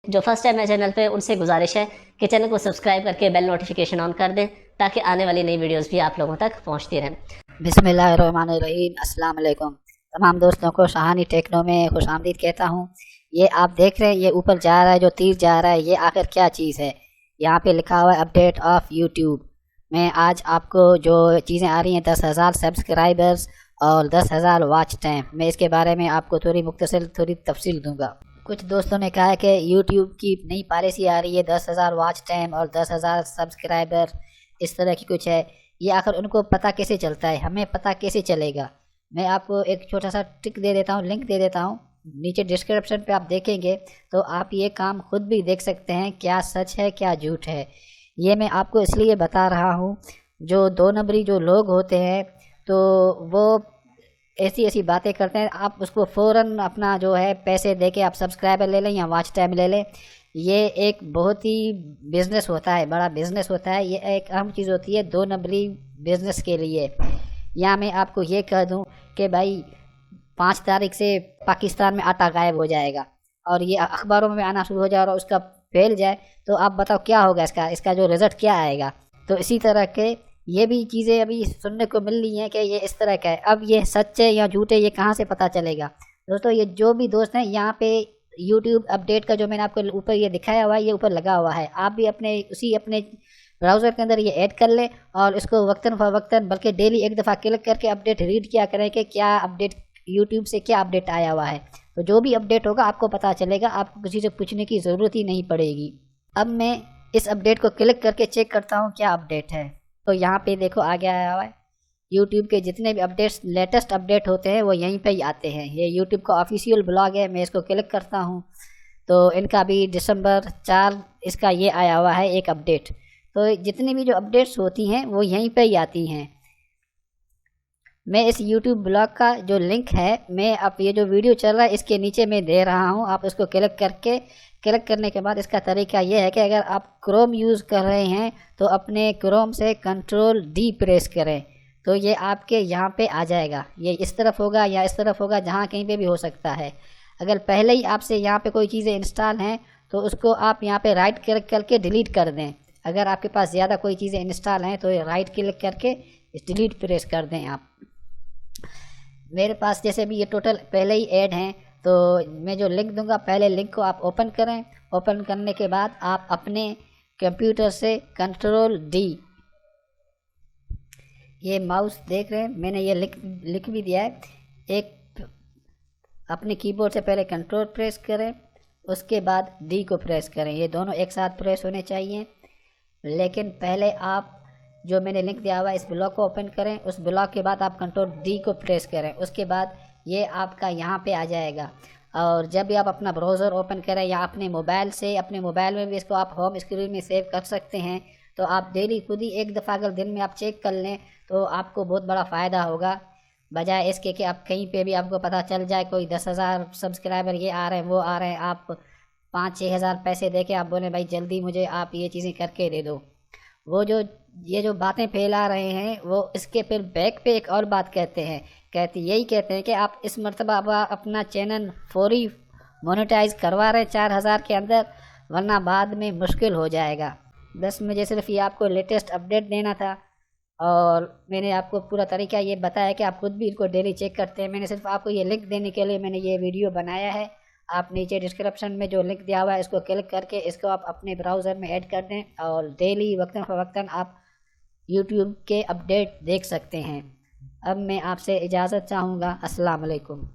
जो first time है channel पे, उनसे गुजारिश है कि चैनल को सब्सक्राइब करके बेल नोटिफिकेशन ऑन कर दें ताकि आने वाली नई वीडियोस भी आप लोगों तक पहुंचती रहें। बिस्मिल्लाहिर्रहमानिर्रहीम। अस्सलाम वालेकुम। तमाम दोस्तों को शहानी टेक्नो में खुश आमदीद कहता हूँ। ये आप देख रहे हैं, ये ऊपर जा रहा है, जो तीर जा रहा है, ये आखिर क्या चीज़ है? यहाँ पे लिखा हुआ है अपडेट ऑफ यूट्यूब। मैं आज आपको जो चीज़ें आ रही हैं, 10,000 सब्सक्राइबर्स और 10,000 वॉच टाइम, मैं इसके बारे में आपको थोड़ी तफसील दूंगा। कुछ दोस्तों ने कहा है कि यूट्यूब की नई पॉलिसी आ रही है, 10,000 वॉच टाइम और 10,000 सब्सक्राइबर, इस तरह की कुछ है। ये आखिर उनको पता कैसे चलता है, हमें पता कैसे चलेगा? मैं आपको एक छोटा सा ट्रिक दे देता हूँ, लिंक दे देता हूँ, नीचे डिस्क्रिप्शन पे आप देखेंगे तो आप ये काम खुद भी देख सकते हैं, क्या सच है क्या झूठ है। ये मैं आपको इसलिए बता रहा हूँ, जो दो नंबरी जो लोग होते हैं तो वो ऐसी ऐसी बातें करते हैं, आप उसको फ़ौरन अपना जो है पैसे दे के आप सब्सक्राइबर ले लें या वॉच टाइम ले लें। ये एक बहुत ही बिज़नेस होता है, बड़ा बिज़नेस होता है, ये एक अहम चीज़ होती है दो नंबरी बिज़नेस के लिए। या मैं आपको ये कह दूं कि भाई 5 तारीख से पाकिस्तान में आटा गायब हो जाएगा और ये अखबारों में आना शुरू हो जाए और उसका फैल जाए, तो आप बताओ क्या होगा, इसका जो रिज़ल्ट क्या आएगा। तो इसी तरह के ये भी चीज़ें अभी सुनने को मिल रही हैं कि ये इस तरह का है। अब ये सच है या झूठ है, ये कहाँ से पता चलेगा? दोस्तों, ये जो भी दोस्त हैं यहाँ पे यूट्यूब अपडेट का जो मैंने आपको ऊपर ये दिखाया हुआ है, ये ऊपर लगा हुआ है, आप भी अपने ब्राउज़र के अंदर ये ऐड कर लें और इसको वक्तन फ़वक्तन बल्कि डेली एक दफ़ा क्लिक करके अपडेट रीड किया करें कि क्या अपडेट यूट्यूब से क्या अपडेट आया हुआ है। तो जो भी अपडेट होगा आपको पता चलेगा, आपको किसी से पूछने की ज़रूरत ही नहीं पड़ेगी। अब मैं इस अपडेट को क्लिक करके चेक करता हूँ क्या अपडेट है। तो यहाँ पे देखो आ गया आया हुआ है, यूट्यूब के जितने भी अपडेट्स, लेटेस्ट अपडेट होते हैं वो यहीं पे ही आते हैं। ये यूट्यूब का ऑफिशियल ब्लॉग है, मैं इसको क्लिक करता हूँ तो इनका भी दिसंबर 4 इसका ये आया हुआ है एक अपडेट। तो जितनी भी जो अपडेट्स होती हैं वो यहीं पे ही आती हैं। मैं इस यूट्यूब ब्लॉग का जो लिंक है, मैं अब ये जो वीडियो चल रहा है इसके नीचे मैं दे रहा हूँ, आप इसको क्लिक करने के बाद इसका तरीका ये है कि अगर आप क्रोम यूज़ कर रहे हैं तो अपने क्रोम से कंट्रोल D प्रेस करें तो ये आपके यहाँ पे आ जाएगा। ये इस तरफ होगा या इस तरफ होगा, जहाँ कहीं पे भी हो सकता है। अगर पहले ही आपसे यहाँ पे कोई चीज़ें इंस्टॉल हैं तो उसको आप यहाँ पे राइट क्लिक करके डिलीट कर दें। अगर आपके पास ज़्यादा कोई चीज़ें इंस्टॉल हैं तो राइट क्लिक करके डिलीट प्रेस कर दें आप। मेरे पास जैसे भी ये टोटल पहले ही ऐड हैं, तो मैं जो लिंक दूंगा, पहले लिंक को आप ओपन करें। ओपन करने के बाद आप अपने कंप्यूटर से कंट्रोल D, ये माउस देख रहे हैं, मैंने ये लिख भी दिया है। एक अपने कीबोर्ड से पहले कंट्रोल प्रेस करें, उसके बाद D को प्रेस करें। ये दोनों एक साथ प्रेस होने चाहिए। लेकिन पहले आप जो मैंने लिंक दिया हुआ है इस ब्लॉक को ओपन करें, उस ब्लॉक के बाद आप कंट्रोल D को प्रेस करें, उसके बाद ये आपका यहाँ पे आ जाएगा। और जब भी आप अपना ब्राउज़र ओपन करें या अपने मोबाइल में भी इसको आप होम स्क्रीन में सेव कर सकते हैं। तो आप डेली खुद ही एक दफ़ा अगर दिन में आप चेक कर लें तो आपको बहुत बड़ा फ़ायदा होगा, बजाय इसके कि आप कहीं पे भी आपको पता चल जाए कोई 10,000 सब्सक्राइबर ये आ रहे हैं वो आ रहे हैं, आप 5-6 हज़ार पैसे दे के आप बोलें भाई जल्दी मुझे आप ये चीज़ें करके दे दो। वो जो ये जो बातें फैला रहे हैं वो इसके फिर बैक पे एक और बात कहते हैं कि आप इस मरतबा अपना चैनल फौरी मोनेटाइज करवा रहे हैं 4,000 के अंदर, वरना बाद में मुश्किल हो जाएगा। बस मुझे सिर्फ ये आपको लेटेस्ट अपडेट देना था और मैंने आपको पूरा तरीका ये बताया कि आप खुद भी इनको डेली चेक करते हैं। मैंने सिर्फ आपको ये लिंक देने के लिए मैंने ये वीडियो बनाया है। आप नीचे डिस्क्रिप्शन में जो लिंक दिया हुआ है इसको क्लिक करके इसको आप अपने ब्राउज़र में ऐड कर दें और डेली वक्तन फ़वक्तन आप यूट्यूब के अपडेट देख सकते हैं। अब मैं आपसे इजाज़त चाहूँगा। अस्सलाम वालेकुम।